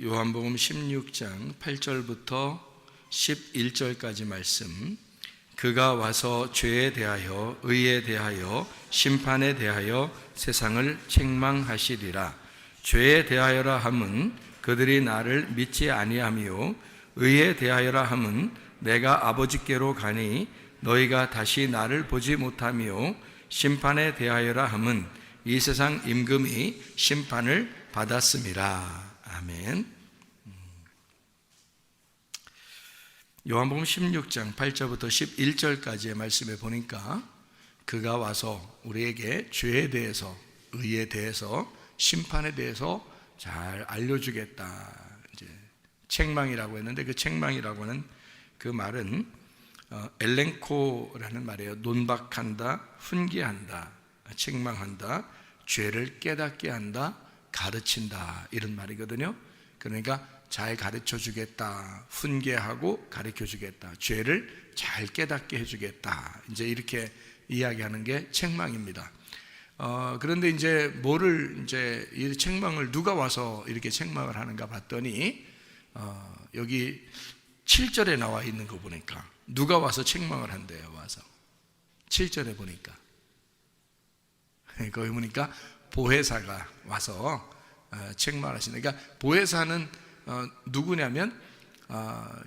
요한복음 16장 8절부터 11절까지 말씀. 그가 와서 죄에 대하여 의에 대하여 심판에 대하여 세상을 책망하시리라. 죄에 대하여라 함은 그들이 나를 믿지 아니하며 의에 대하여라 함은 내가 아버지께로 가니 너희가 다시 나를 보지 못하며 심판에 대하여라 함은 이 세상 임금이 심판을 받았음이라. 아멘. 요한복음 16장 8절부터 11절까지의 말씀에 보니까 그가 와서 우리에게 죄에 대해서, 의에 대해서, 심판에 대해서 잘 알려주겠다. 이제 책망이라고 했는데 그 책망이라고 하는 그 말은 엘렌코라는 말이에요. 논박한다, 훈계한다, 책망한다, 죄를 깨닫게 한다, 가르친다, 이런 말이거든요. 그러니까 잘 가르쳐 주겠다, 훈계하고 가르쳐 주겠다, 죄를 잘 깨닫게 해주겠다, 이제 이렇게 이야기하는 게 책망입니다. 그런데 이제 이 책망을 누가 와서 이렇게 책망을 하는가 봤더니 여기 7절에 나와 있는 거 보니까 누가 와서 책망을 한대요. 와서 7절에 보니까 거기 보니까 보혜사가 와서 책망을 하시는. 그러니까 보혜사는 누구냐면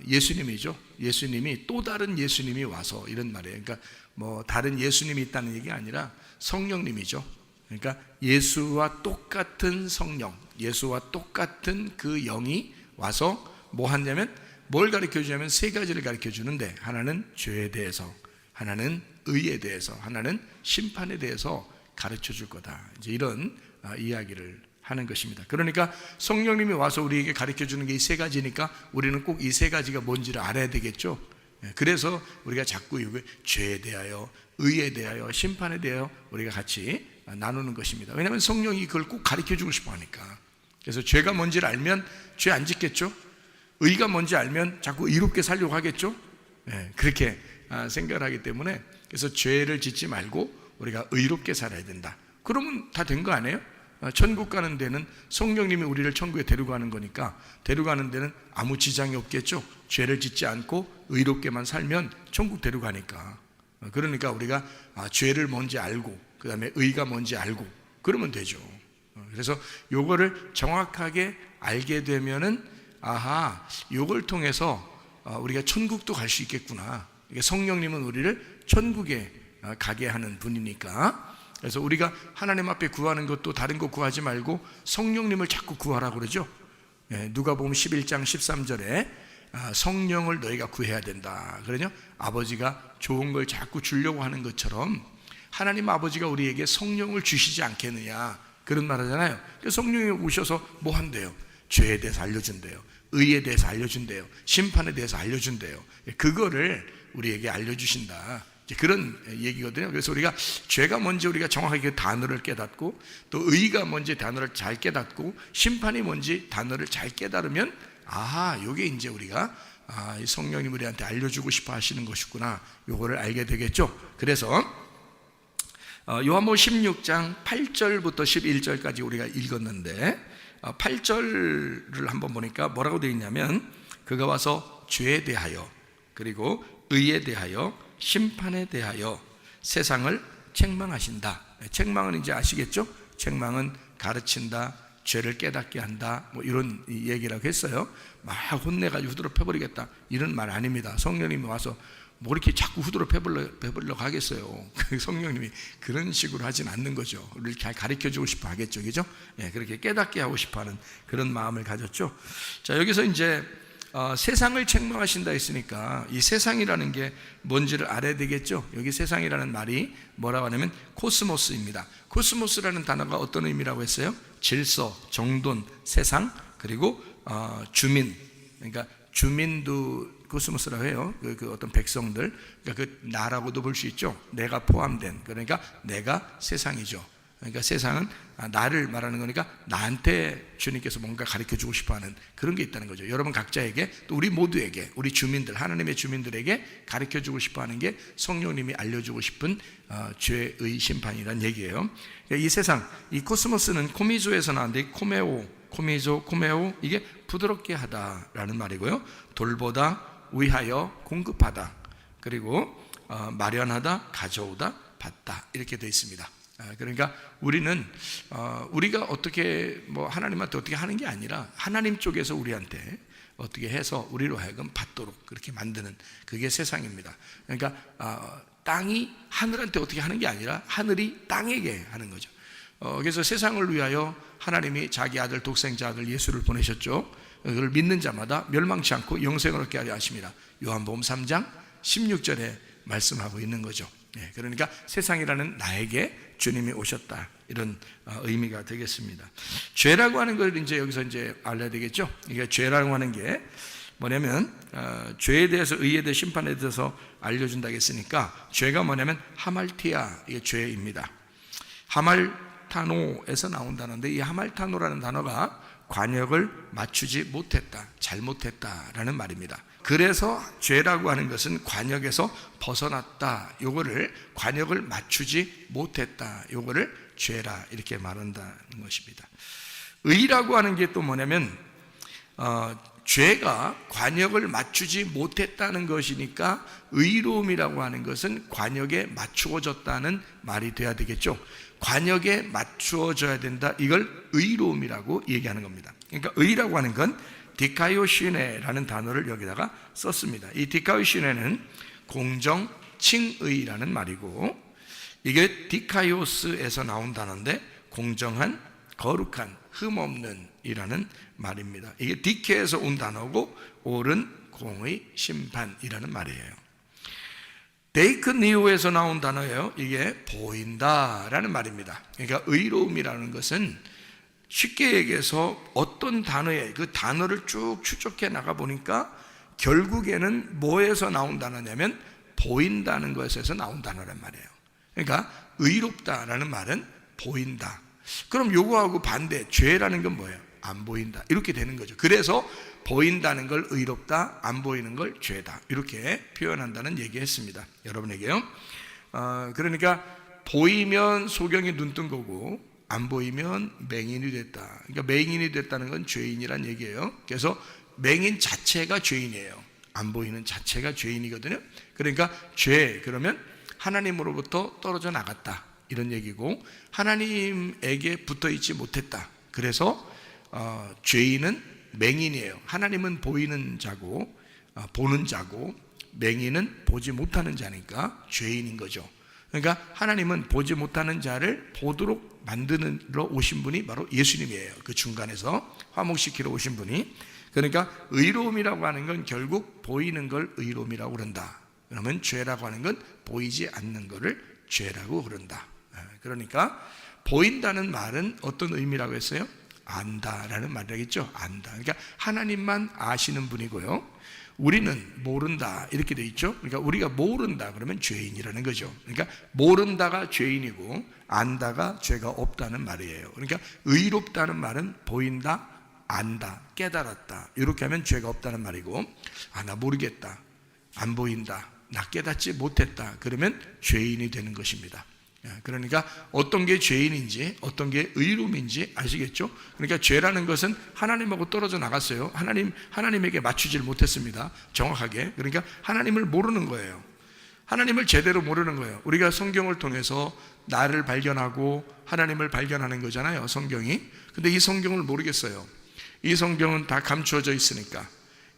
예수님이죠. 예수님이, 또 다른 예수님이 와서, 이런 말이에요. 그러니까 뭐 다른 예수님이 있다는 얘기가 아니라 성령님이죠. 그러니까 예수와 똑같은 성령, 예수와 똑같은 그 영이 와서 뭐 하냐면, 뭘 가르쳐 주냐면 세 가지를 가르쳐 주는데, 하나는 죄에 대해서, 하나는 의에 대해서, 하나는 심판에 대해서 가르쳐 줄 거다. 이제 이런 이야기를 하는 것입니다. 그러니까 성령님이 와서 우리에게 가르쳐 주는 게 이 세 가지니까 우리는 꼭 이 세 가지가 뭔지를 알아야 되겠죠. 그래서 우리가 자꾸 죄에 대하여, 의에 대하여, 심판에 대하여 우리가 같이 나누는 것입니다. 왜냐하면 성령이 그걸 꼭 가르쳐 주고 싶어 하니까. 그래서 죄가 뭔지를 알면 죄 안 짓겠죠. 의가 뭔지 알면 자꾸 의롭게 살려고 하겠죠. 그렇게 생각을 하기 때문에, 그래서 죄를 짓지 말고 우리가 의롭게 살아야 된다. 그러면 다 된 거 아니에요? 천국 가는 데는 성령님이 우리를 천국에 데려가는 거니까, 데려가는 데는 아무 지장이 없겠죠. 죄를 짓지 않고 의롭게만 살면 천국 데려가니까. 그러니까 우리가 죄를 뭔지 알고, 그 다음에 의가 뭔지 알고, 그러면 되죠. 그래서 요거를 정확하게 알게 되면은, 아하, 요걸 통해서 우리가 천국도 갈 수 있겠구나. 성령님은 우리를 천국에 가게 하는 분이니까. 그래서 우리가 하나님 앞에 구하는 것도 다른 거 구하지 말고 성령님을 자꾸 구하라고 그러죠. 누가복음 11장 13절에 성령을 너희가 구해야 된다. 그러냐? 아버지가 좋은 걸 자꾸 주려고 하는 것처럼 하나님 아버지가 우리에게 성령을 주시지 않겠느냐, 그런 말 하잖아요. 성령이 오셔서 뭐 한대요? 죄에 대해서 알려준대요, 의에 대해서 알려준대요, 심판에 대해서 알려준대요. 그거를 우리에게 알려주신다, 그런 얘기거든요. 그래서 우리가 죄가 뭔지 우리가 정확하게 단어를 깨닫고, 또 의가 뭔지 단어를 잘 깨닫고, 심판이 뭔지 단어를 잘 깨달으면, 아하, 요게 이제 우리가 성령님 우리한테 알려주고 싶어 하시는 것이구나, 요거를 알게 되겠죠. 그래서 요한복음 16장 8절부터 11절까지 우리가 읽었는데, 8절을 한번 보니까 뭐라고 되어 있냐면, 그가 와서 죄에 대하여, 그리고 의에 대하여, 심판에 대하여 세상을 책망하신다. 책망은 이제 아시겠죠? 책망은 가르친다, 죄를 깨닫게 한다, 뭐 이런 얘기라고 했어요. 막 혼내가지고 후드로 패버리겠다, 이런 말 아닙니다. 성령님이 와서 뭐 이렇게 자꾸 후드로 패버리려고 하겠어요. 성령님이 그런 식으로 하진 않는 거죠. 우리를 잘 가르쳐주고 싶어 하겠죠, 그죠? 그렇게 깨닫게 하고 싶어 하는 그런 마음을 가졌죠. 자, 여기서 이제 세상을 책망하신다 했으니까 이 세상이라는 게 뭔지를 알아야 되겠죠. 여기 세상이라는 말이 뭐라고 하냐면 코스모스입니다. 코스모스라는 단어가 어떤 의미라고 했어요? 질서, 정돈, 세상, 그리고 주민. 그러니까 주민도 코스모스라고 해요. 그 어떤 백성들, 그러니까 그 나라고도 볼 수 있죠. 내가 포함된, 그러니까 내가 세상이죠. 그러니까 세상은 나를 말하는 거니까 나한테 주님께서 뭔가 가르쳐주고 싶어하는 그런 게 있다는 거죠. 여러분 각자에게, 또 우리 모두에게, 우리 주민들, 하나님의 주민들에게 가르쳐주고 싶어하는 게 성령님이 알려주고 싶은 죄의 심판이란 얘기예요. 이 세상, 이 코스모스는 코미조에서 나왔는데 코메오, 코미조, 코메오, 이게 부드럽게 하다라는 말이고요. 돌보다, 위하여, 공급하다, 그리고 마련하다, 가져오다, 받다, 이렇게 되어 있습니다. 그러니까 우리는 우리가 어떻게 하나님한테 어떻게 하는 게 아니라 하나님 쪽에서 우리한테 어떻게 해서 우리로 하여금 받도록 그렇게 만드는, 그게 세상입니다. 그러니까 땅이 하늘한테 어떻게 하는 게 아니라 하늘이 땅에게 하는 거죠. 그래서 세상을 위하여 하나님이 자기 아들, 독생자 아들 예수를 보내셨죠. 그걸 믿는 자마다 멸망치 않고 영생을 얻게 하려 하십니다. 요한복음 3장 16절에 말씀하고 있는 거죠. 그러니까 세상이라는 나에게 주님이 오셨다, 이런 의미가 되겠습니다. 죄라고 하는 걸 여기서 알아야 되겠죠. 이게 죄라고 하는 게 뭐냐면 죄에 대해서, 의에 대해, 심판에 대해서 알려준다고 했으니까, 죄가 뭐냐면 하말티아, 이게 죄입니다. 하말타노에서 나온 단어인데, 이 하말타노라는 단어가 관역을 맞추지 못했다, 잘못했다라는 말입니다. 그래서 죄라고 하는 것은 관역에서 벗어났다, 요거를 관역을 맞추지 못했다, 요거를 죄라 이렇게 말한다는 것입니다. 의라고 하는 게 또 뭐냐면 죄가 관역을 맞추지 못했다는 것이니까 의로움이라고 하는 것은 관역에 맞추어졌다는 말이 돼야 되겠죠. 관역에 맞추어져야 된다, 이걸 의로움이라고 얘기하는 겁니다. 그러니까 의라고 하는 건 디카이오시네라는 단어를 여기다가 썼습니다. 이 디카이오시네는 공정, 칭의라는 말이고, 이게 디카이오스에서 나온 단어인데 공정한, 거룩한, 흠없는 이라는 말입니다. 이게 디케에서 온 단어고, 옳은, 공의, 심판이라는 말이에요. 데이크니오에서 나온 단어예요. 이게 보인다라는 말입니다. 그러니까 의로움이라는 것은 쉽게 얘기해서 어떤 단어에, 그 단어를 쭉 추적해 나가 보니까 결국에는 뭐에서 나온 단어냐면 보인다는 것에서 나온 단어란 말이에요. 그러니까 의롭다라는 말은 보인다. 그럼 요거하고 반대, 죄라는 건 뭐예요? 안 보인다, 이렇게 되는 거죠. 그래서 보인다는 걸 의롭다, 안 보이는 걸 죄다, 이렇게 표현한다는 얘기했습니다, 여러분에게요. 그러니까 보이면 소경이 눈 뜬 거고, 안 보이면 맹인이 됐다. 그러니까 맹인이 됐다는 건 죄인이란 얘기예요. 그래서 맹인 자체가 죄인이에요. 안 보이는 자체가 죄인이거든요. 그러니까 죄, 그러면 하나님으로부터 떨어져 나갔다, 이런 얘기고, 하나님에게 붙어있지 못했다. 그래서 죄인은 맹인이에요. 하나님은 보이는 자고, 보는 자고, 맹인은 보지 못하는 자니까 죄인인 거죠. 그러니까 하나님은 보지 못하는 자를 보도록 만드러 오신 분이 바로 예수님이에요. 그 중간에서 화목시키러 오신 분이. 그러니까 의로움이라고 하는 건 결국 보이는 걸 의로움이라고 그런다. 그러면 죄라고 하는 건 보이지 않는 것을 죄라고 그런다. 그러니까 보인다는 말은 어떤 의미라고 했어요? 안다라는 말이겠죠. 안다. 그러니까 하나님만 아시는 분이고요, 우리는 모른다, 이렇게 돼 있죠. 그러니까 우리가 모른다 그러면 죄인이라는 거죠. 그러니까 모른다가 죄인이고 안다가 죄가 없다는 말이에요. 그러니까 의롭다는 말은 보인다, 안다, 깨달았다, 이렇게 하면 죄가 없다는 말이고, 나 모르겠다, 안 보인다, 나 깨닫지 못했다, 그러면 죄인이 되는 것입니다. 그러니까 어떤 게 죄인인지 어떤 게 의로움인지 아시겠죠? 그러니까 죄라는 것은 하나님하고 떨어져 나갔어요. 하나님에게 맞추질 못했습니다, 정확하게. 그러니까 하나님을 모르는 거예요. 하나님을 제대로 모르는 거예요. 우리가 성경을 통해서 나를 발견하고 하나님을 발견하는 거잖아요, 성경이. 근데 이 성경을 모르겠어요. 이 성경은 다 감추어져 있으니까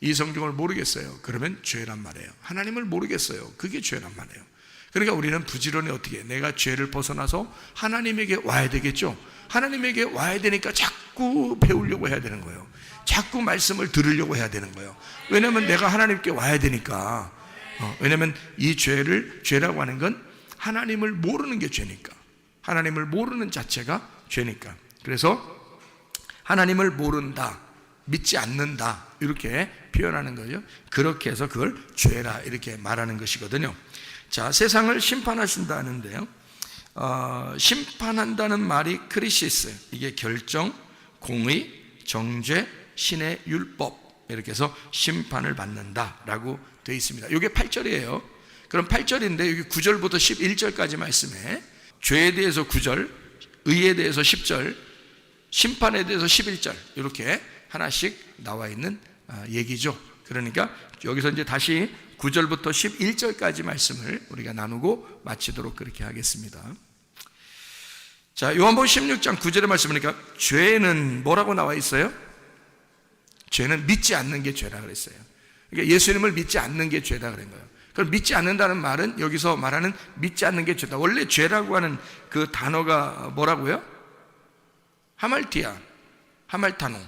이 성경을 모르겠어요. 그러면 죄란 말이에요. 하나님을 모르겠어요. 그게 죄란 말이에요. 그러니까 우리는 부지런히 어떻게, 내가 죄를 벗어나서 하나님에게 와야 되겠죠. 하나님에게 와야 되니까 자꾸 배우려고 해야 되는 거예요. 자꾸 말씀을 들으려고 해야 되는 거예요. 왜냐하면 내가 하나님께 와야 되니까. 왜냐하면 이 죄라고 하는 건 하나님을 모르는 게 죄니까. 하나님을 모르는 자체가 죄니까. 그래서 하나님을 모른다, 믿지 않는다, 이렇게 표현하는 거죠. 그렇게 해서 그걸 죄라 이렇게 말하는 것이거든요. 자, 세상을 심판하신다는데요, 심판한다는 말이 크리시스, 이게 결정, 공의, 정죄, 신의 율법, 이렇게 해서 심판을 받는다라고 되어 있습니다. 이게 8절이에요. 그럼 8절인데 여기 9절부터 11절까지 말씀에 죄에 대해서 9절, 의에 대해서 10절, 심판에 대해서 11절 이렇게 하나씩 나와 있는 얘기죠. 그러니까 여기서 이제 다시 9절부터 11절까지 말씀을 우리가 나누고 마치도록 그렇게 하겠습니다. 자, 요한복음 16장 9절의 말씀이니까 죄는 뭐라고 나와 있어요? 죄는 믿지 않는 게 죄라 그랬어요. 그러니까 예수님을 믿지 않는 게 죄다 그런 거예요. 그럼 믿지 않는다는 말은 여기서 말하는 믿지 않는 게 죄다. 원래 죄라고 하는 그 단어가 뭐라고요? 하말티아, 하말타노.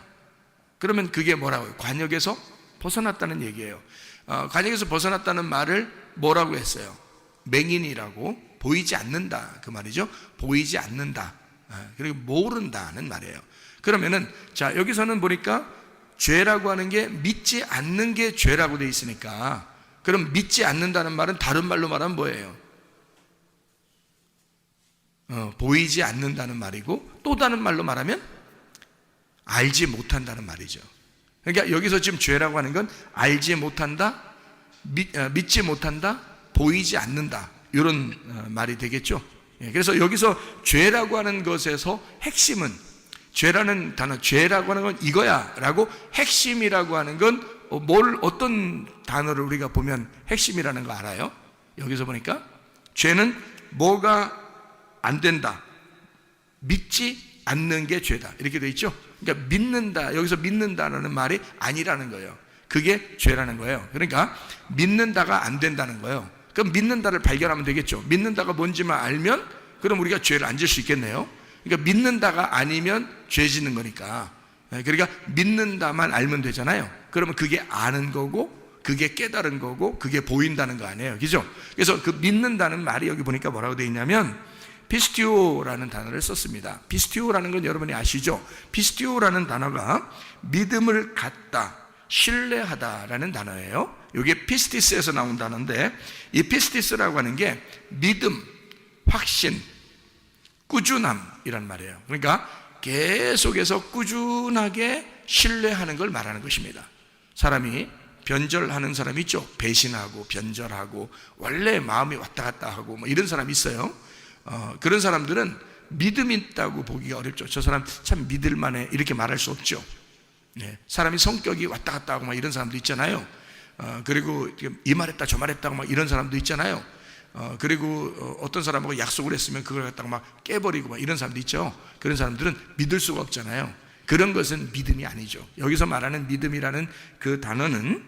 그러면 그게 뭐라고요? 관역에서 벗어났다는 얘기예요. 관역에서 벗어났다는 말을 뭐라고 했어요? 맹인이라고, 보이지 않는다 그 말이죠. 보이지 않는다, 그리고 모른다는 말이에요. 그러면은 자, 여기서는 보니까 죄라고 하는 게 믿지 않는 게 죄라고 돼 있으니까, 그럼 믿지 않는다는 말은 다른 말로 말하면 뭐예요? 보이지 않는다는 말이고, 또 다른 말로 말하면 알지 못한다는 말이죠. 그러니까 여기서 지금 죄라고 하는 건 알지 못한다, 믿지 못한다, 보이지 않는다, 이런 말이 되겠죠. 그래서 여기서 죄라고 하는 것에서 핵심은, 죄라는 단어, 죄라고 하는 건 이거야 라고, 핵심이라고 하는 건 어떤 단어를 우리가 보면 핵심이라는 거 알아요? 여기서 보니까 죄는 뭐가 안 된다, 믿지 않는 게 죄다, 이렇게 돼 있죠. 그러니까 믿는다, 여기서 믿는다라는 말이 아니라는 거예요. 그게 죄라는 거예요. 그러니까 믿는다가 안 된다는 거예요. 그럼 믿는다를 발견하면 되겠죠. 믿는다가 뭔지만 알면 그럼 우리가 죄를 안 질 수 있겠네요. 그러니까 믿는다가 아니면 죄 짓는 거니까. 그러니까 믿는다만 알면 되잖아요. 그러면 그게 아는 거고, 그게 깨달은 거고, 그게 보인다는 거 아니에요, 그죠? 그래서 그 믿는다는 말이 여기 보니까 뭐라고 되어 있냐면 피스티오라는 단어를 썼습니다. 피스티오라는 건 여러분이 아시죠? 피스티오라는 단어가 믿음을 갖다, 신뢰하다라는 단어예요. 이게 피스티스에서 나온 단어인데, 이 피스티스라고 하는 게 믿음, 확신, 꾸준함이란 말이에요. 그러니까 계속해서 꾸준하게 신뢰하는 걸 말하는 것입니다. 사람이 변절하는 사람이 있죠. 배신하고 변절하고 원래 마음이 왔다 갔다 하고 뭐 이런 사람이 있어요. 그런 사람들은 믿음이 있다고 보기가 어렵죠. 저 사람 참 믿을만해, 이렇게 말할 수 없죠. 사람이 성격이 왔다 갔다 하고 막 이런 사람도 있잖아요. 그리고 이 말했다 저 말했다고 막 이런 사람도 있잖아요. 그리고 어떤 사람하고 약속을 했으면 그걸 갖다가 막 깨버리고 막 이런 사람도 있죠. 그런 사람들은 믿을 수가 없잖아요. 그런 것은 믿음이 아니죠. 여기서 말하는 믿음이라는 그 단어는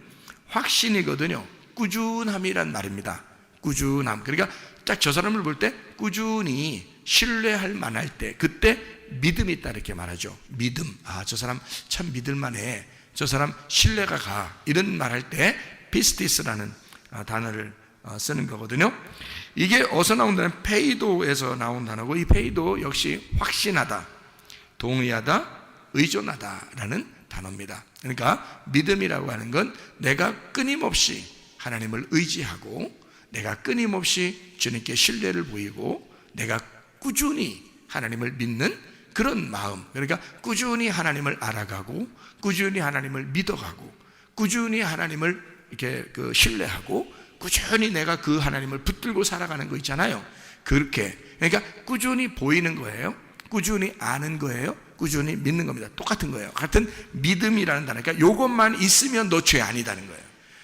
확신이거든요. 꾸준함이란 말입니다. 꾸준함. 그러니까 딱 저 사람을 볼 때 꾸준히 신뢰할 만할 때, 그때 믿음이 있다 이렇게 말하죠. 믿음. 저 사람 참 믿을만해, 저 사람 신뢰가 가, 이런 말할 때 피스티스라는 단어를 쓰는 거거든요. 이게 어디서 나온다는, 페이도에서 나온 단어고, 이 페이도 역시 확신하다, 동의하다, 의존하다라는 단어입니다. 그러니까 믿음이라고 하는 건 내가 끊임없이 하나님을 의지하고, 내가 끊임없이 주님께 신뢰를 보이고, 내가 꾸준히 하나님을 믿는 그런 마음. 그러니까 꾸준히 하나님을 알아가고, 꾸준히 하나님을 믿어가고, 꾸준히 하나님을 이렇게 신뢰하고, 꾸준히 내가 그 하나님을 붙들고 살아가는 거 있잖아요. 그렇게, 그러니까 꾸준히 보이는 거예요, 꾸준히 아는 거예요, 꾸준히 믿는 겁니다. 똑같은 거예요. 같은 믿음이라는 단어. 그러니까 이것만 있으면 너 죄 아니다는 거예요.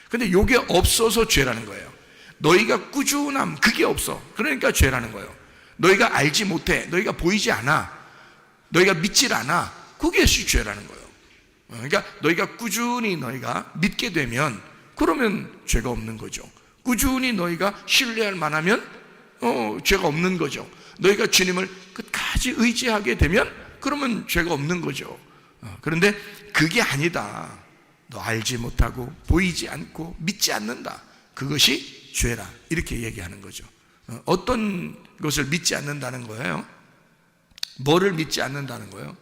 근데 이게 없어서 죄라는 거예요. 너희가 꾸준함, 그게 없어, 그러니까 죄라는 거예요. 너희가 알지 못해, 너희가 보이지 않아, 너희가 믿질 않아, 그게 죄라는 거예요. 그러니까 너희가 꾸준히 너희가 믿게 되면 그러면 죄가 없는 거죠. 꾸준히 너희가 신뢰할 만하면 죄가 없는 거죠. 너희가 주님을 끝까지 의지하게 되면 그러면 죄가 없는 거죠. 그런데 그게 아니다, 너 알지 못하고 보이지 않고 믿지 않는다, 그것이 죄라, 이렇게 얘기하는 거죠. 어떤 것을 믿지 않는다는 거예요? 뭐를 믿지 않는다는 거예요?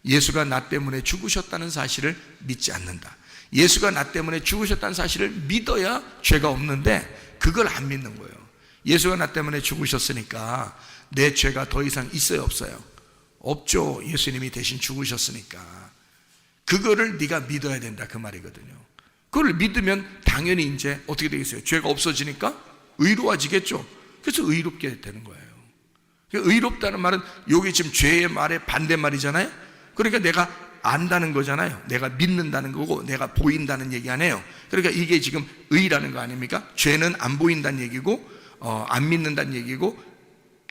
예수가 나 때문에 죽으셨다는 사실을 믿지 않는다. 예수가 나 때문에 죽으셨다는 사실을 믿어야 죄가 없는데 그걸 안 믿는 거예요. 예수가 나 때문에 죽으셨으니까 내 죄가 더 이상 있어요, 없어요? 없죠. 예수님이 대신 죽으셨으니까. 그거를 네가 믿어야 된다, 그 말이거든요. 그걸 믿으면 당연히 이제 어떻게 되겠어요? 죄가 없어지니까 의로워지겠죠. 그래서 의롭게 되는 거예요. 의롭다는 말은 여기 지금 죄의 말의 반대말이잖아요. 그러니까 내가 안다는 거잖아요. 내가 믿는다는 거고 내가 보인다는 얘기 아니에요. 그러니까 이게 지금 의라는 거 아닙니까? 죄는 안 보인다는 얘기고 안 믿는다는 얘기고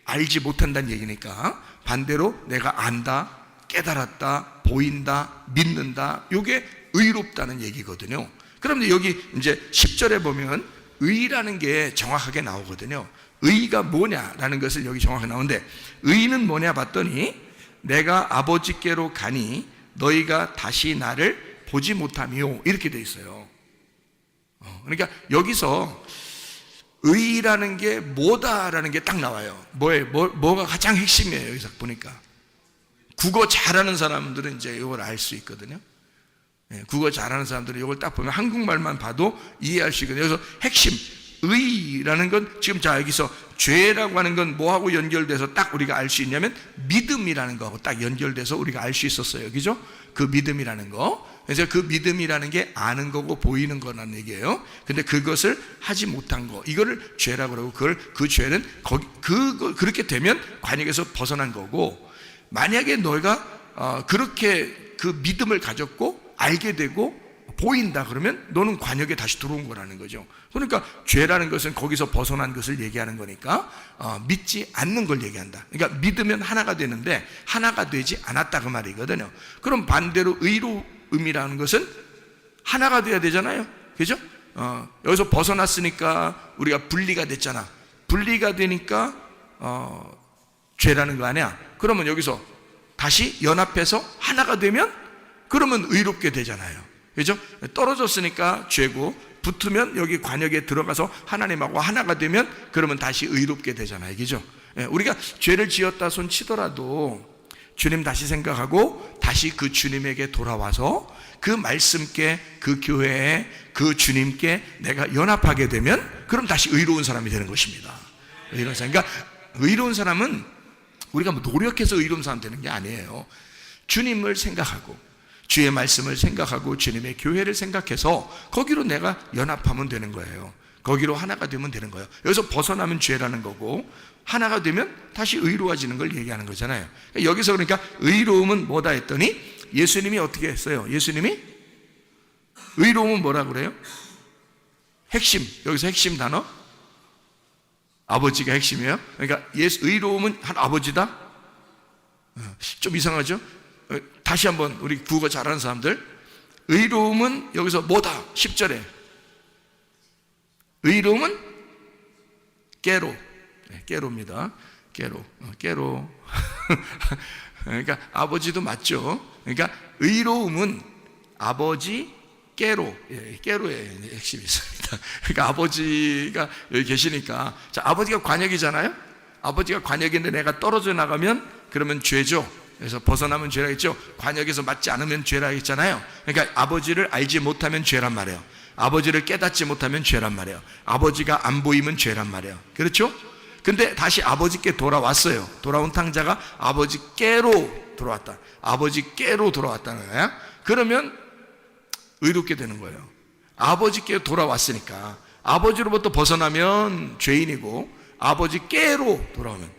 알지 못한다는 얘기니까 반대로 내가 안다, 깨달았다, 보인다, 믿는다, 이게 의롭다는 얘기거든요. 그런데 여기 이제 10절에 보면 의라는 게 정확하게 나오거든요. 의가 뭐냐라는 것을 여기 정확하게 나오는데, 의는 뭐냐 봤더니 내가 아버지께로 가니 너희가 다시 나를 보지 못하며, 이렇게 돼 있어요. 그러니까 여기서 의라는 게 뭐다라는 게 딱 나와요. 뭐가 가장 핵심이에요. 여기서 보니까 국어 잘하는 사람들은 이제 이걸 알 수 있거든요. 국어 잘하는 사람들은 이걸 딱 보면 한국말만 봐도 이해할 수 있거든요. 그래서 핵심 의라는 건 지금 자 여기서 죄라고 하는 건 뭐하고 연결돼서 딱 우리가 알 수 있냐면 믿음이라는 거하고 딱 연결돼서 우리가 알 수 있었어요. 그죠? 그 믿음이라는 거. 그래서 그 믿음이라는 게 아는 거고 보이는 거라는 얘기예요. 근데 그것을 하지 못한 거, 이거를 죄라고 그러고, 그 죄는 그렇게 되면 관역에서 벗어난 거고, 만약에 너희가 그렇게 그 믿음을 가졌고 알게 되고 보인다 그러면 너는 관역에 다시 들어온 거라는 거죠. 그러니까 죄라는 것은 거기서 벗어난 것을 얘기하는 거니까 믿지 않는 걸 얘기한다. 그러니까 믿으면 하나가 되는데 하나가 되지 않았다 그 말이거든요. 그럼 반대로 의로움이라는 것은 하나가 돼야 되잖아요. 그죠? 여기서 벗어났으니까 우리가 분리가 됐잖아. 분리가 되니까 죄라는 거 아니야. 그러면 여기서 다시 연합해서 하나가 되면 그러면 의롭게 되잖아요. 그죠? 떨어졌으니까 죄고, 붙으면 여기 관역에 들어가서 하나님하고 하나가 되면 그러면 다시 의롭게 되잖아요. 그죠? 우리가 죄를 지었다 손 치더라도 주님 다시 생각하고 다시 그 주님에게 돌아와서 그 말씀께, 그 교회에, 그 주님께 내가 연합하게 되면 그럼 다시 의로운 사람이 되는 것입니다. 의로운 사람. 그러니까 의로운 사람은 우리가 뭐 노력해서 의로운 사람 되는 게 아니에요. 주님을 생각하고 주의 말씀을 생각하고 주님의 교회를 생각해서 거기로 내가 연합하면 되는 거예요. 거기로 하나가 되면 되는 거예요. 여기서 벗어나면 죄라는 거고 하나가 되면 다시 의로워지는 걸 얘기하는 거잖아요. 여기서 그러니까 의로움은 뭐다 했더니 예수님이 어떻게 했어요? 예수님이 의로움은 뭐라 그래요? 핵심, 여기서 핵심 단어 아버지가 핵심이에요. 그러니까 의로움은 한 아버지다? 좀 이상하죠? 다시 한번 우리 국어 잘하는 사람들, 의로움은 여기서 뭐다? 10절에 의로움은 깨로, 깨로입니다. 깨로. 그러니까 아버지도 맞죠. 그러니까 의로움은 아버지 깨로, 깨로의 핵심이 있습니다. 그러니까 아버지가 여기 계시니까, 자, 아버지가 관역이잖아요. 아버지가 관역인데 내가 떨어져 나가면 그러면 죄죠. 그래서 벗어나면 죄라 했죠. 관역에서 맞지 않으면 죄라 했잖아요. 그러니까 아버지를 알지 못하면 죄란 말이에요. 아버지를 깨닫지 못하면 죄란 말이에요. 아버지가 안 보이면 죄란 말이에요. 그렇죠? 근데 다시 아버지께 돌아왔어요. 돌아온 탕자가 아버지께로 돌아왔다. 아버지께로 돌아왔다는 거야. 그러면 의롭게 되는 거예요. 아버지께 돌아왔으니까. 아버지로부터 벗어나면 죄인이고 아버지께로 돌아오면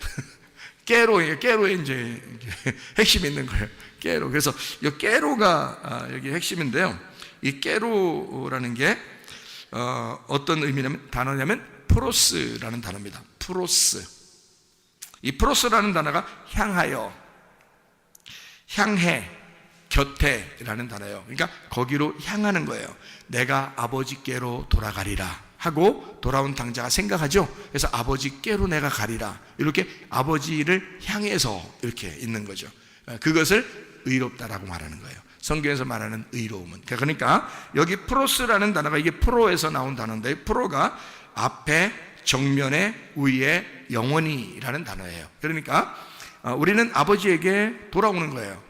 깨로에 이제 핵심이 있는 거예요. 깨로. 그래서 이 깨로가 여기 핵심인데요. 이 깨로라는 게 어떤 의미냐면 단어냐면 프로스라는 단어입니다. 프로스. 이 프로스라는 단어가 향하여, 향해, 곁에라는 단어예요. 그러니까 거기로 향하는 거예요. 내가 아버지께로 돌아가리라 하고 돌아온 당자가 생각하죠. 그래서 아버지께로 내가 가리라. 이렇게 아버지를 향해서 이렇게 있는 거죠. 그것을 의롭다라고 말하는 거예요. 성경에서 말하는 의로움은. 그러니까 여기 프로스라는 단어가 이게 프로에서 나온 단어인데, 프로가 앞에, 정면에, 위에, 영원히라는 단어예요. 그러니까 우리는 아버지에게 돌아오는 거예요.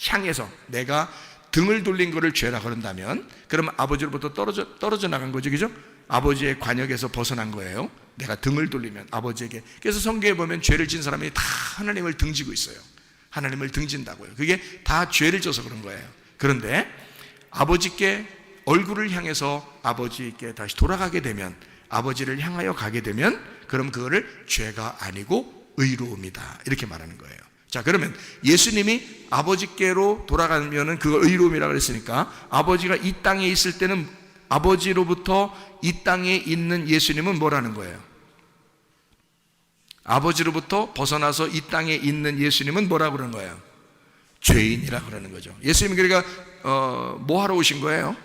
향해서. 내가 등을 돌린 것을 죄라 그런다면 그러면 아버지로부터 떨어져 나간 거죠. 그죠? 아버지의 관역에서 벗어난 거예요. 내가 등을 돌리면 아버지에게. 그래서 성경에 보면 죄를 진 사람이 다 하나님을 등지고 있어요. 하나님을 등진다고요. 그게 다 죄를 져서 그런 거예요. 그런데 아버지께 얼굴을 향해서 아버지께 다시 돌아가게 되면, 아버지를 향하여 가게 되면 그럼 그거를 죄가 아니고 의로움이다 이렇게 말하는 거예요. 자, 그러면 예수님이 아버지께로 돌아가면은 그걸 의로움이라고 그랬으니까 아버지가 이 땅에 있을 때는 아버지로부터 이 땅에 있는 예수님은 뭐라는 거예요? 아버지로부터 벗어나서 이 땅에 있는 예수님은 뭐라고 그러는 거예요? 죄인이라고 그러는 거죠. 예수님이 그러니까 뭐 하러 오신 거예요?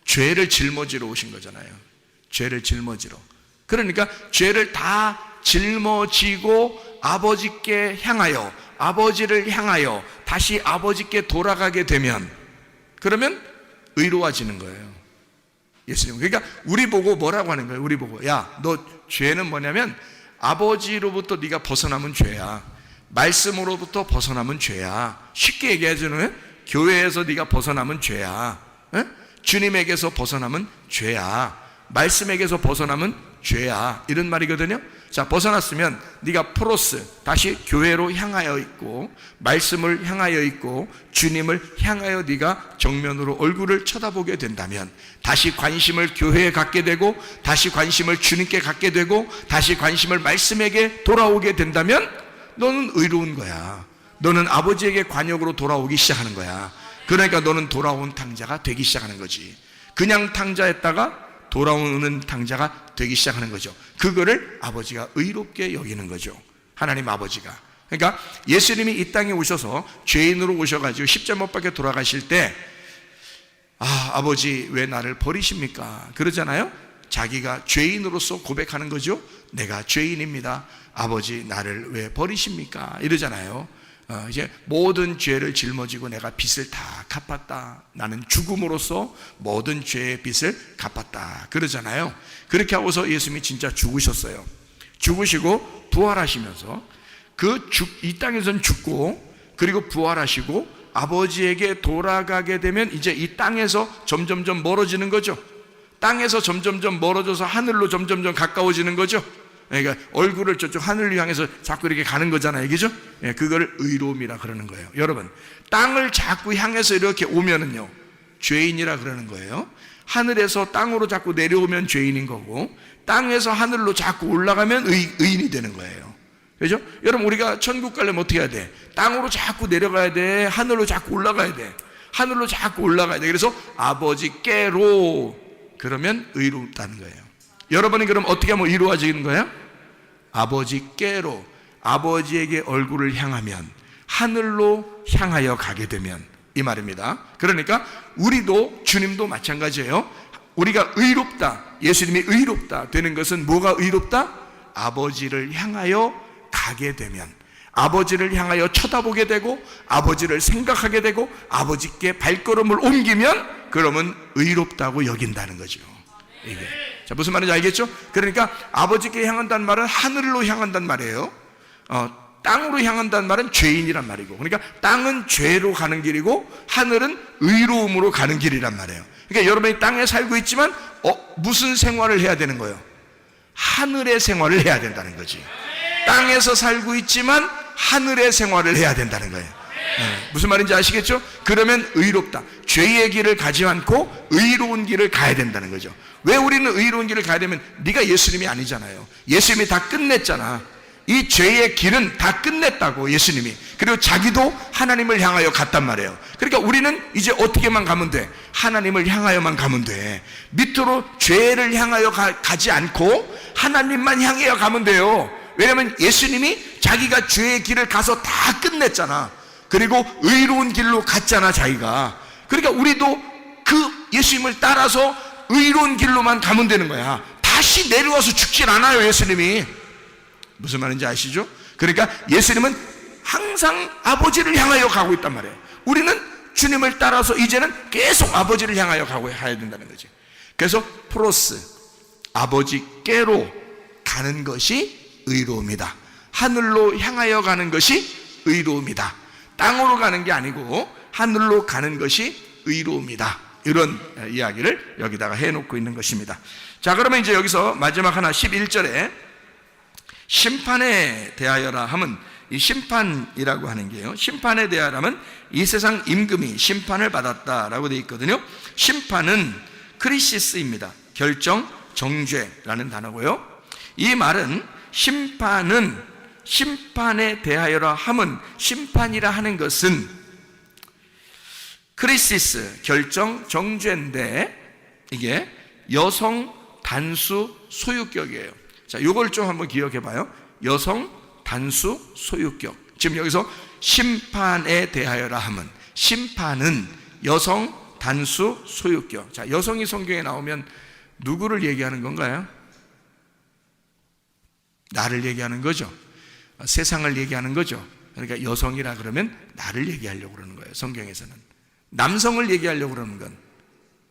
죄를 짊어지러 오신 거잖아요. 죄를 짊어지러. 그러니까 죄를 다 짊어지고 아버지께 향하여, 아버지를 향하여 다시 아버지께 돌아가게 되면, 그러면 의로워지는 거예요. 예수님. 그러니까 우리 보고 뭐라고 하는 거예요? 우리 보고, 야, 너 죄는 뭐냐면 아버지로부터 네가 벗어나면 죄야. 말씀으로부터 벗어나면 죄야. 쉽게 얘기하자면 교회에서 네가 벗어나면 죄야. 에? 주님에게서 벗어나면 죄야. 말씀에게서 벗어나면 죄야. 이런 말이거든요. 자, 벗어났으면 네가 프로스, 다시 교회로 향하여 있고 말씀을 향하여 있고 주님을 향하여 네가 정면으로 얼굴을 쳐다보게 된다면, 다시 관심을 교회에 갖게 되고 다시 관심을 주님께 갖게 되고 다시 관심을 말씀에게 돌아오게 된다면 너는 의로운 거야. 너는 아버지에게 관역으로 돌아오기 시작하는 거야. 그러니까 너는 돌아온 탕자가 되기 시작하는 거지. 그냥 탕자였다가 돌아오는 탕자가 되기 시작하는 거죠. 그거를 아버지가 의롭게 여기는 거죠. 하나님 아버지가. 그러니까 예수님이 이 땅에 오셔서 죄인으로 오셔가지고 십자가 못 박혀 돌아가실 때, 아버지 왜 나를 버리십니까? 그러잖아요. 자기가 죄인으로서 고백하는 거죠. 내가 죄인입니다. 아버지 나를 왜 버리십니까? 이러잖아요. 이제 모든 죄를 짊어지고 내가 빚을 다 갚았다. 나는 죽음으로써 모든 죄의 빚을 갚았다. 그러잖아요. 그렇게 하고서 예수님이 진짜 죽으셨어요. 죽으시고 부활하시면서 이 땅에서는 죽고 그리고 부활하시고 아버지에게 돌아가게 되면 이제 이 땅에서 점점점 멀어지는 거죠. 땅에서 점점점 멀어져서 하늘로 점점점 가까워지는 거죠. 그러니까 얼굴을 저쪽 하늘을 향해서 자꾸 이렇게 가는 거잖아요. 그죠? 그걸 의로움이라 그러는 거예요. 여러분, 땅을 자꾸 향해서 이렇게 오면은요, 죄인이라 그러는 거예요. 하늘에서 땅으로 자꾸 내려오면 죄인인 거고, 땅에서 하늘로 자꾸 올라가면 의인이 되는 거예요. 그죠? 여러분, 우리가 천국 가려면 어떻게 해야 돼? 땅으로 자꾸 내려가야 돼. 하늘로 자꾸 올라가야 돼. 하늘로 자꾸 올라가야 돼. 그래서 아버지께로, 그러면 의롭다는 거예요. 여러분이 그럼 어떻게 하면 이루어지는 거예요? 아버지께로, 아버지에게 얼굴을 향하면, 하늘로 향하여 가게 되면, 이 말입니다. 그러니까 우리도, 주님도 마찬가지예요. 우리가 의롭다, 예수님이 의롭다 되는 것은 뭐가 의롭다? 아버지를 향하여 가게 되면, 아버지를 향하여 쳐다보게 되고 아버지를 생각하게 되고 아버지께 발걸음을 옮기면, 그러면 의롭다고 여긴다는 거죠. 이게. 자, 무슨 말인지 알겠죠? 그러니까 아버지께 향한다는 말은 하늘로 향한다는 말이에요. 땅으로 향한다는 말은 죄인이란 말이고, 그러니까 땅은 죄로 가는 길이고 하늘은 의로움으로 가는 길이란 말이에요. 그러니까 여러분이 땅에 살고 있지만 무슨 생활을 해야 되는 거예요? 하늘의 생활을 해야 된다는 거지. 땅에서 살고 있지만 하늘의 생활을 해야 된다는 거예요. 무슨 말인지 아시겠죠? 그러면 의롭다, 죄의 길을 가지 않고 의로운 길을 가야 된다는 거죠. 왜 우리는 의로운 길을 가야 되면, 네가 예수님이 아니잖아요. 예수님이 다 끝냈잖아. 이 죄의 길은 다 끝냈다고, 예수님이. 그리고 자기도 하나님을 향하여 갔단 말이에요. 그러니까 우리는 이제 어떻게만 가면 돼? 하나님을 향하여만 가면 돼. 밑으로 죄를 향하여 가지 않고 하나님만 향하여 가면 돼요. 왜냐하면 예수님이 자기가 죄의 길을 가서 다 끝냈잖아. 그리고 의로운 길로 갔잖아, 자기가. 그러니까 우리도 그 예수님을 따라서 의로운 길로만 가면 되는 거야. 다시 내려와서 죽진 않아요, 예수님이. 무슨 말인지 아시죠? 그러니까 예수님은 항상 아버지를 향하여 가고 있단 말이에요. 우리는 주님을 따라서 이제는 계속 아버지를 향하여 가야 된다는 거지. 그래서 프로스, 아버지께로 가는 것이 의로움이다. 하늘로 향하여 가는 것이 의로움이다. 땅으로 가는 게 아니고 하늘로 가는 것이 의로움이다. 이런 이야기를 여기다가 해놓고 있는 것입니다. 자, 그러면 이제 여기서 마지막 하나 11절에 심판에 대하여라 하면, 이 심판이라고 하는 게요, 심판에 대하여라면 이 세상 임금이 심판을 받았다라고 되어 있거든요. 심판은 크리시스입니다. 결정, 정죄라는 단어고요. 이 말은 심판은 심판에 대하여라 함은, 심판이라 하는 것은 크리시스, 결정, 정죄인데 이게 여성 단수 소유격이에요. 자, 요걸 좀 한번 기억해 봐요. 여성 단수 소유격. 지금 여기서 심판에 대하여라 함은, 심판은 여성 단수 소유격. 자, 여성이 성경에 나오면 누구를 얘기하는 건가요? 나를 얘기하는 거죠. 세상을 얘기하는 거죠. 그러니까 여성이라 그러면 나를 얘기하려고 그러는 거예요. 성경에서는 남성을 얘기하려고 그러는 건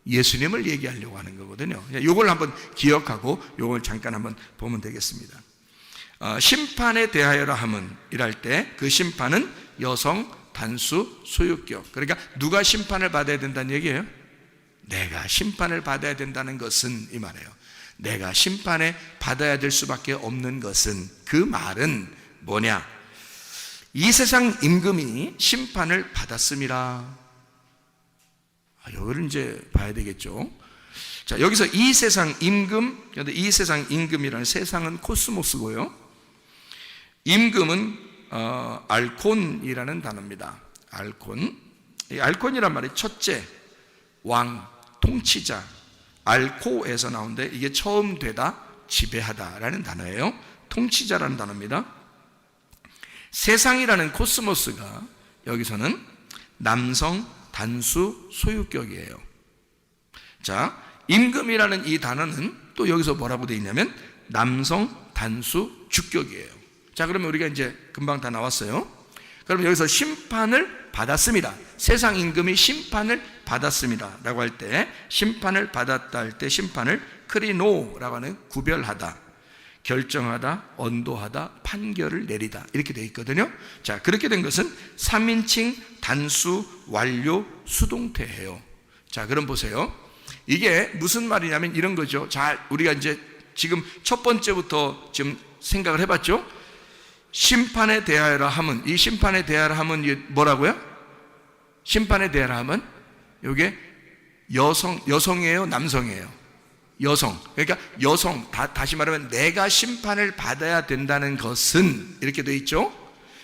예수님을 얘기하려고 하는 거거든요. 이걸 한번 기억하고 이걸 잠깐 한번 보면 되겠습니다. 심판에 대하여라 함은 이랄 때 그 심판은 여성 단수 소유격. 그러니까 누가 심판을 받아야 된다는 얘기예요? 내가 심판을 받아야 된다는 것은, 이 말이에요. 내가 심판에 받아야 될 수밖에 없는 것은, 그 말은 뭐냐? 이 세상 임금이 심판을 받았습니다. 이걸 이제 봐야 되겠죠. 자, 여기서 이 세상 임금, 그런데 이 세상 임금이라는, 세상은 코스모스고요. 임금은 알콘이라는 단어입니다. 알콘. 이 알콘이란 말이 첫째, 왕, 통치자, 알코에서 나오는데 이게 처음 되다, 지배하다라는 단어예요. 통치자라는 단어입니다. 세상이라는 코스모스가 여기서는 남성 단수 소유격이에요. 자, 임금이라는 이 단어는 또 여기서 뭐라고 되어 있냐면 남성 단수 주격이에요. 자, 그러면 우리가 이제 금방 다 나왔어요. 그럼 여기서 심판을 받았습니다. 세상 임금이 심판을 받았습니다 라고 할 때, 심판을 받았다 할 때 심판을 크리노라고 하는 구별하다, 결정하다, 언도하다, 판결을 내리다, 이렇게 되어 있거든요. 자, 그렇게 된 것은 3인칭 단수 완료 수동태예요. 자, 그럼 보세요. 이게 무슨 말이냐면 이런 거죠. 자, 우리가 이제 지금 첫 번째부터 지금 생각을 해봤죠. 심판에 대하여라 함은, 이 심판에 대하여라 함은 이게 뭐라고요? 심판에 대하여라 함은 이게 여성이에요, 남성이에요? 여성. 그러니까 여성, 다시 말하면 내가 심판을 받아야 된다는 것은, 이렇게 되어 있죠.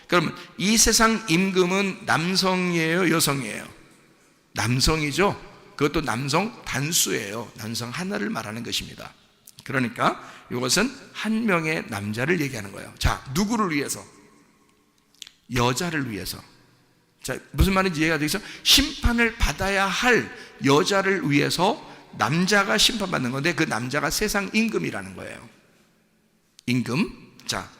그러면 이 세상 임금은 남성이에요, 여성이에요? 남성이죠. 그것도 남성 단수예요. 남성 하나를 말하는 것입니다. 그러니까 이것은 한 명의 남자를 얘기하는 거예요. 자, 누구를 위해서? 여자를 위해서. 자, 무슨 말인지 이해가 되겠어요? 심판을 받아야 할 여자를 위해서 남자가 심판받는 건데, 그 남자가 세상 임금이라는 거예요. 임금. 자,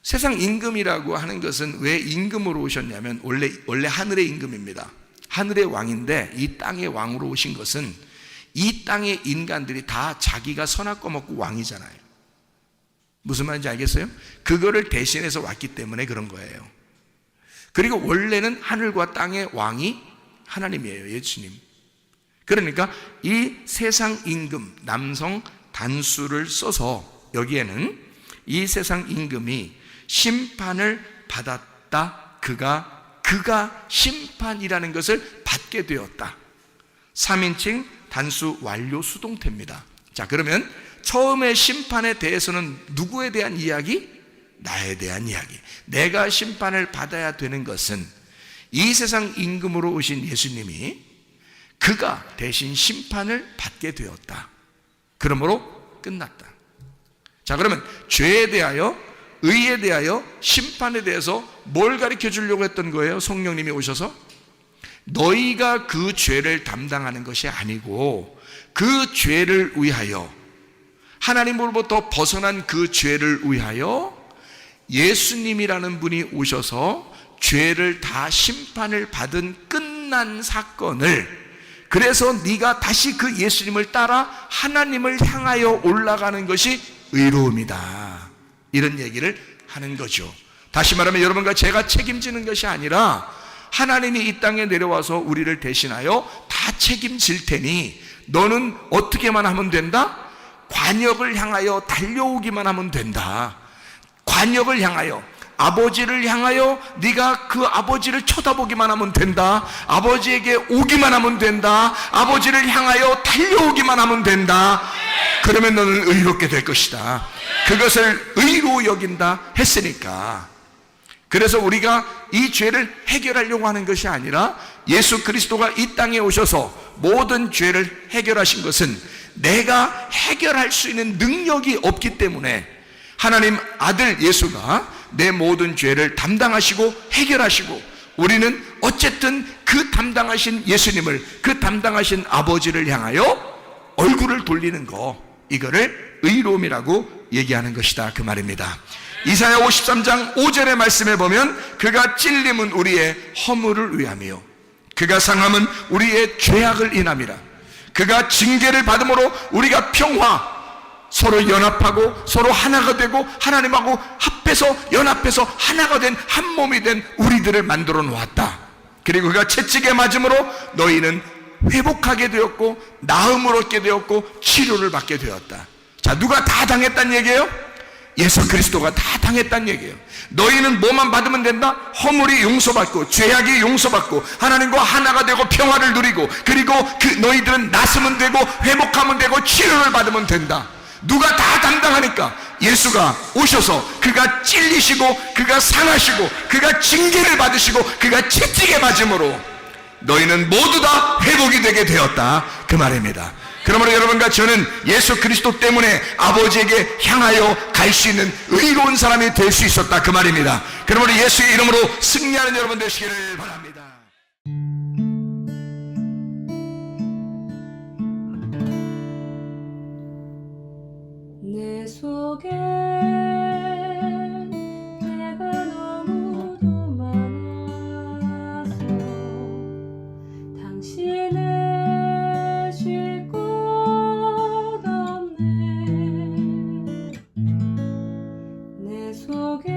세상 임금이라고 하는 것은 왜 임금으로 오셨냐면, 원래 하늘의 임금입니다. 하늘의 왕인데 이 땅의 왕으로 오신 것은, 이 땅의 인간들이 다 자기가 선악과 먹고 왕이잖아요. 무슨 말인지 알겠어요? 그거를 대신해서 왔기 때문에 그런 거예요. 그리고 원래는 하늘과 땅의 왕이 하나님이에요, 예수님. 그러니까 이 세상 임금, 남성 단수를 써서 여기에는 이 세상 임금이 심판을 받았다, 그가 심판이라는 것을 받게 되었다. 3인칭 단수 완료 수동태입니다. 자, 그러면 처음에 심판에 대해서는 누구에 대한 이야기? 나에 대한 이야기. 내가 심판을 받아야 되는 것은 이 세상 임금으로 오신 예수님이 그가 대신 심판을 받게 되었다. 그러므로 끝났다. 자, 그러면 죄에 대하여, 의에 대하여, 심판에 대해서 뭘 가르쳐 주려고 했던 거예요? 성령님이 오셔서 너희가 그 죄를 담당하는 것이 아니고 그 죄를 위하여, 하나님으로부터 벗어난 그 죄를 위하여 예수님이라는 분이 오셔서 죄를 다 심판을 받은 끝난 사건을, 그래서 네가 다시 그 예수님을 따라 하나님을 향하여 올라가는 것이 의로움이다, 이런 얘기를 하는 거죠. 다시 말하면 여러분과 제가 책임지는 것이 아니라 하나님이 이 땅에 내려와서 우리를 대신하여 다 책임질 테니 너는 어떻게만 하면 된다? 관역을 향하여 달려오기만 하면 된다. 관역을 향하여, 아버지를 향하여 네가 그 아버지를 쳐다보기만 하면 된다. 아버지에게 오기만 하면 된다. 아버지를 향하여 달려오기만 하면 된다. 그러면 너는 의롭게 될 것이다. 그것을 의로 여긴다 했으니까, 그래서 우리가 이 죄를 해결하려고 하는 것이 아니라 예수 그리스도가 이 땅에 오셔서 모든 죄를 해결하신 것은 내가 해결할 수 있는 능력이 없기 때문에 하나님 아들 예수가 내 모든 죄를 담당하시고 해결하시고, 우리는 어쨌든 그 담당하신 예수님을, 그 담당하신 아버지를 향하여 얼굴을 돌리는 거, 이거를 의로움이라고 얘기하는 것이다, 그 말입니다. 이사야 53장 5절의 말씀에 보면 그가 찔림은 우리의 허물을 위함이요 그가 상함은 우리의 죄악을 인함이라. 그가 징계를 받음으로 우리가 평화, 서로 연합하고 서로 하나가 되고 하나님하고 합해서 연합해서 하나가 된 한 몸이 된 우리들을 만들어 놓았다. 그리고 그가 채찍에 맞음으로 너희는 회복하게 되었고 나음을 얻게 되었고 치료를 받게 되었다. 자, 누가 다 당했다는 얘기예요? 예수 그리스도가 다 당했다는 얘기예요. 너희는 뭐만 받으면 된다? 허물이 용서받고 죄악이 용서받고 하나님과 하나가 되고 평화를 누리고, 그리고 그 너희들은 낫으면 되고 회복하면 되고 치료를 받으면 된다. 누가 다 담당하니까 예수가 오셔서 그가 찔리시고 그가 상하시고 그가 징계를 받으시고 그가 채찍에 맞음으로 너희는 모두 다 회복이 되게 되었다, 그 말입니다. 그러므로 여러분과 저는 예수 그리스도 때문에 아버지에게 향하여 갈 수 있는 의로운 사람이 될 수 있었다, 그 말입니다. 그러므로 예수의 이름으로 승리하는 여러분 되시기를 바랍니다. 내 속에 내가 너무도 많아서 당신을 쉴 곳 없네. 내 속에